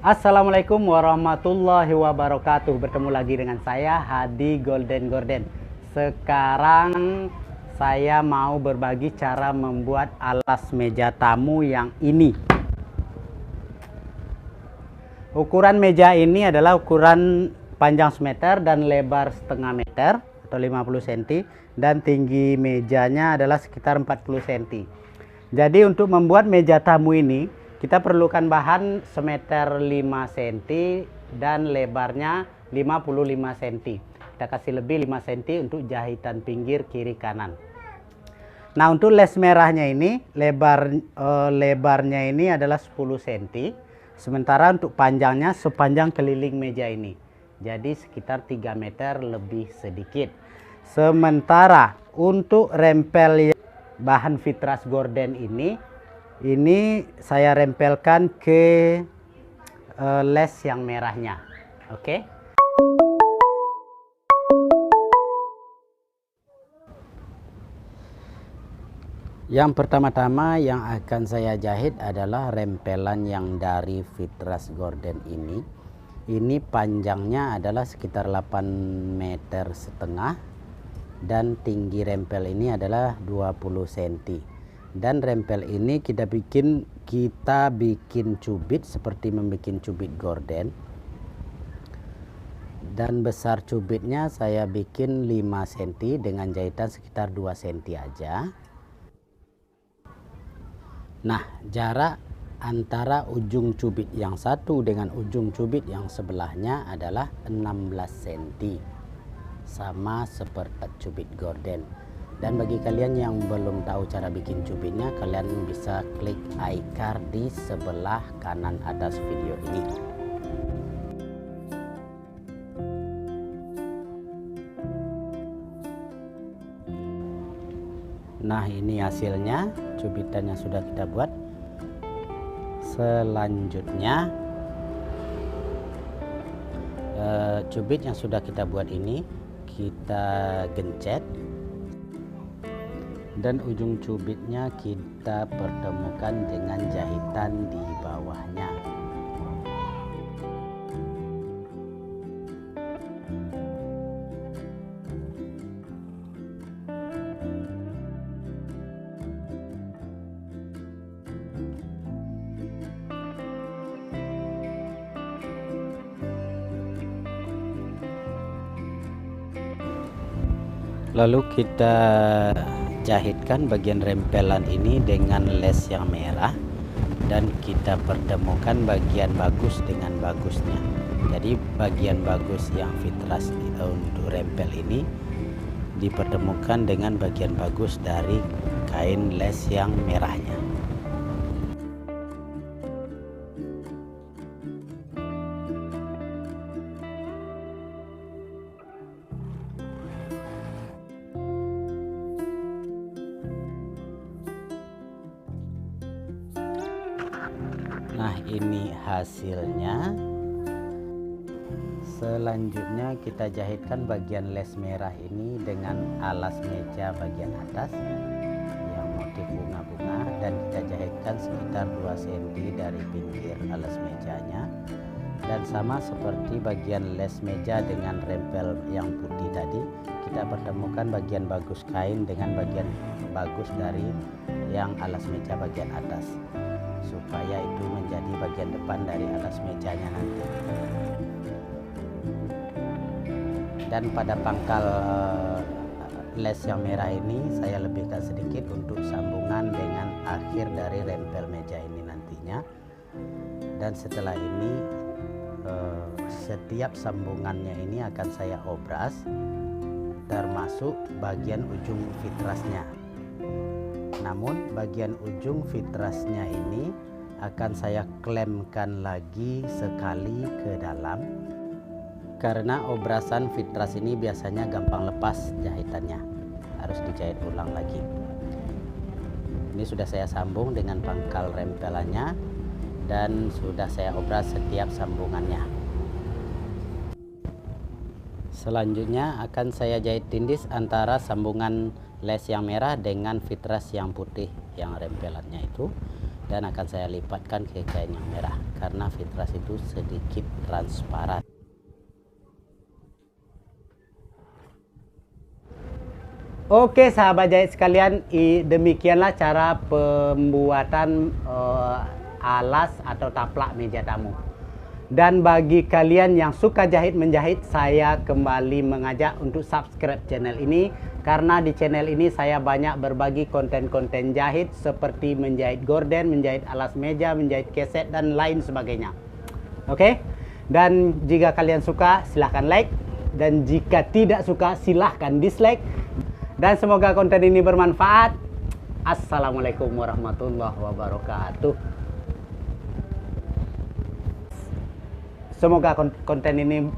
Assalamualaikum warahmatullahi wabarakatuh. Bertemu lagi dengan saya Hadi Golden Gorden. Sekarang saya mau berbagi cara membuat alas meja tamu yang ini. Ukuran meja ini adalah ukuran panjang semeter dan lebar setengah meter atau 50 cm, dan tinggi mejanya adalah sekitar 40 cm. Jadi untuk membuat meja tamu ini kita perlukan bahan semeter 5 cm dan lebarnya 55 cm. Kita kasih lebih 5 cm untuk jahitan pinggir kiri kanan. Nah, untuk les merahnya ini lebarnya ini adalah 10 cm. Sementara untuk panjangnya sepanjang keliling meja ini. Jadi sekitar 3 meter lebih sedikit. Sementara untuk rempel bahan Fitras Gorden ini saya rempelkan ke les yang merahnya. Oke. Yang pertama-tama yang akan saya jahit adalah rempelan yang dari Fitras Gorden ini. Ini panjangnya adalah sekitar 8 meter setengah dan tinggi rempel ini adalah 20 cm. Dan rempel ini kita bikin cubit seperti membuat cubit gorden. Dan besar cubitnya saya bikin 5 cm dengan jahitan sekitar 2 cm aja. Nah, jarak antara ujung cubit yang satu dengan ujung cubit yang sebelahnya adalah 16 cm. Sama seperti cubit gorden. Dan bagi kalian yang belum tahu cara bikin cubitnya, kalian bisa klik iCard di sebelah kanan atas video ini. Nah, ini hasilnya, cubitan yang sudah kita buat. Selanjutnya, cubit yang sudah kita buat ini kita gencet. Dan ujung cubitnya kita pertemukan dengan jahitan di bawahnya. Lalu kita jahitkan bagian rempelan ini dengan les yang merah dan kita pertemukan bagian bagus dengan bagusnya. Jadi bagian bagus yang Fitras untuk rempel ini dipertemukan dengan bagian bagus dari kain les yang merahnya. Nah, ini hasilnya. Selanjutnya kita jahitkan bagian les merah ini dengan alas meja bagian atas yang motif bunga-bunga, dan kita jahitkan sekitar 2 cm dari pinggir alas mejanya. Dan sama seperti bagian les meja dengan rempel yang putih tadi, kita pertemukan bagian bagus kain dengan bagian bagus dari yang alas meja bagian atas, supaya itu menjadi bagian depan dari alas mejanya nanti. Dan pada pangkal les yang merah ini saya lebihkan sedikit untuk sambungan dengan akhir dari rempel meja ini nantinya. Dan setelah ini setiap sambungannya ini akan saya obras, termasuk bagian ujung fitrasnya. Namun bagian ujung fitrasnya ini akan saya klemkan lagi sekali ke dalam, karena obrasan fitras ini biasanya gampang lepas jahitannya, harus dijahit ulang lagi. Ini sudah saya sambung dengan pangkal rempelannya dan sudah saya obras setiap sambungannya. Selanjutnya akan saya jahit tindis antara sambungan les yang merah dengan fitras yang putih yang rempelannya itu. dan akan saya lipatkan ke kain yang merah karena vitras itu sedikit transparan. Oke sahabat jahit sekalian, demikianlah cara pembuatan alas atau taplak meja tamu. Dan bagi kalian yang suka jahit menjahit, saya kembali mengajak untuk subscribe channel ini, karena di channel ini saya banyak berbagi konten-konten jahit seperti menjahit gorden, menjahit alas meja, menjahit keset dan lain sebagainya. Oke? Dan jika kalian suka silahkan like, dan jika tidak suka silahkan dislike. Dan semoga konten ini bermanfaat. Assalamualaikum warahmatullahi wabarakatuh. Semoga konten ini